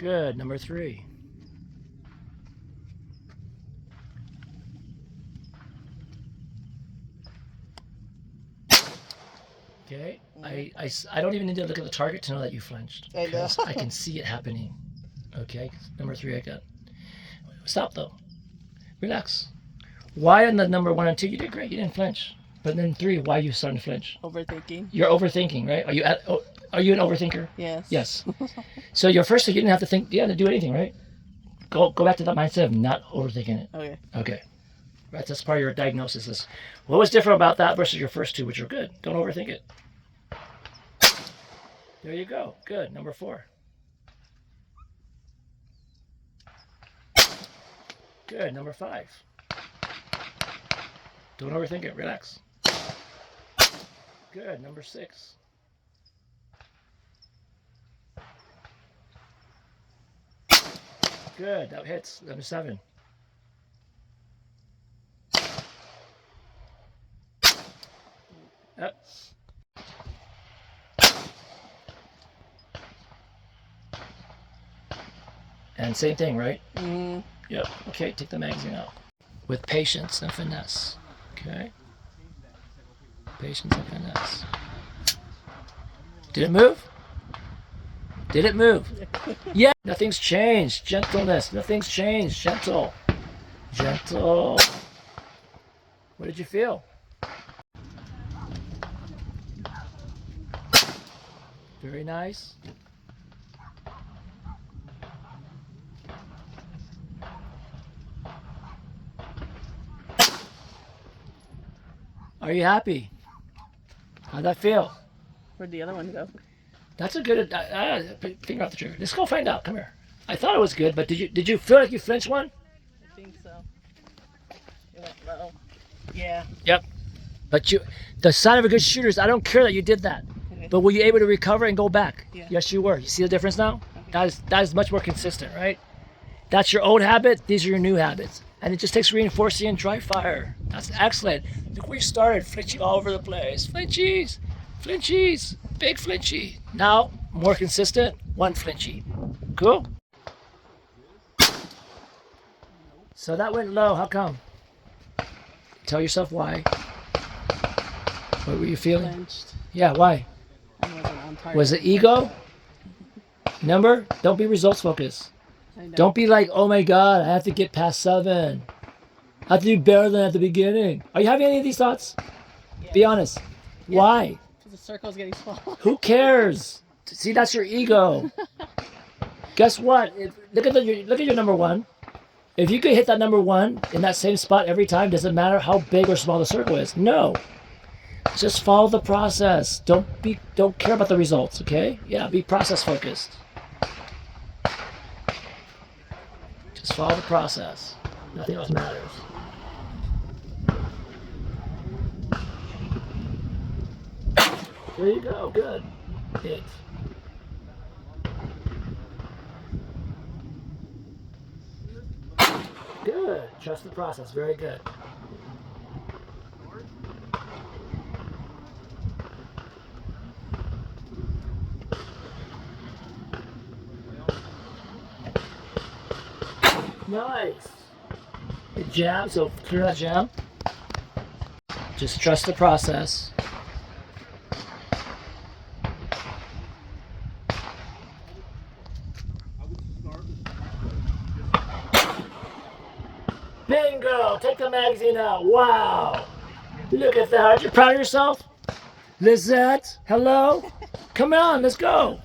Good. Number 3. Okay. I don't even need to look at the target to know that you flinched. I know. I can see it happening. Okay. Number 3 I got. Stop though. Relax. Why on the number 1 and 2 you did great. You didn't flinch. But then 3, why are you starting to flinch? Overthinking. You're overthinking, right? Are you an overthinker? Yes. Yes. So your first thing, you didn't have to think, you had to do anything, right? Go back to that mindset of not overthinking it. Okay. Okay. Right, that's part of your diagnosis. What was different about that versus your first 2, which are good? Don't overthink it. There you go. Good. Number 4. Good. Number 5. Don't overthink it. Relax. Good. Number 6. Good. That hits. Number 7. Yep. And same thing, right? Mm-hmm. Yep. Okay, take the magazine out. With patience and finesse. Okay? Patience and finesse. Did it move? Did it move? Yeah. Nothing's changed. Gentleness. Nothing's changed. Gentle. Gentle. What did you feel? Very nice. Are you happy? How'd that feel? Where'd the other one go? That's a good finger off the trigger. Let's go find out. Come here. I thought it was good, but did you feel like you flinched one? I think so. It went low. Yeah. Yep. But the sign of a good shooter is I don't care that you did that. Okay. But were you able to recover and go back? Yeah. Yes, you were. You see the difference now? Okay. That is much more consistent, right? That's your old habit. These are your new habits. And it just takes reinforcing and dry fire. That's excellent. Look where you started, flinching all over the place. Flinchies, flinchies, big flinchy. Now, more consistent, 1 flinchy. Cool? So that went low. How come? Tell yourself why. What were you feeling? Flinched. Yeah, why? I wasn't on target. Was it ego? Number? Don't be results focused. I know. Don't be like, oh my God, I have to get past 7. I have to do better than at the beginning. Are you having any of these thoughts? Yeah. Be honest. Yeah. Why? Because the circle's getting small. Who cares? See, that's your ego. Guess what? Look at your number 1. If you could hit that number 1 in that same spot every time, doesn't matter how big or small the circle is. No. Just follow the process. Don't care about the results, okay? Yeah, be process focused. Just follow the process. Nothing else matters. There you go. Good. Hit. Good. Trust the process. Very good. Nice. Good jam. So clear that jam. Just trust the process. Bingo! Take the magazine out. Wow! Look at that. Aren't you proud of yourself? Lysette, hello? Come on, let's go.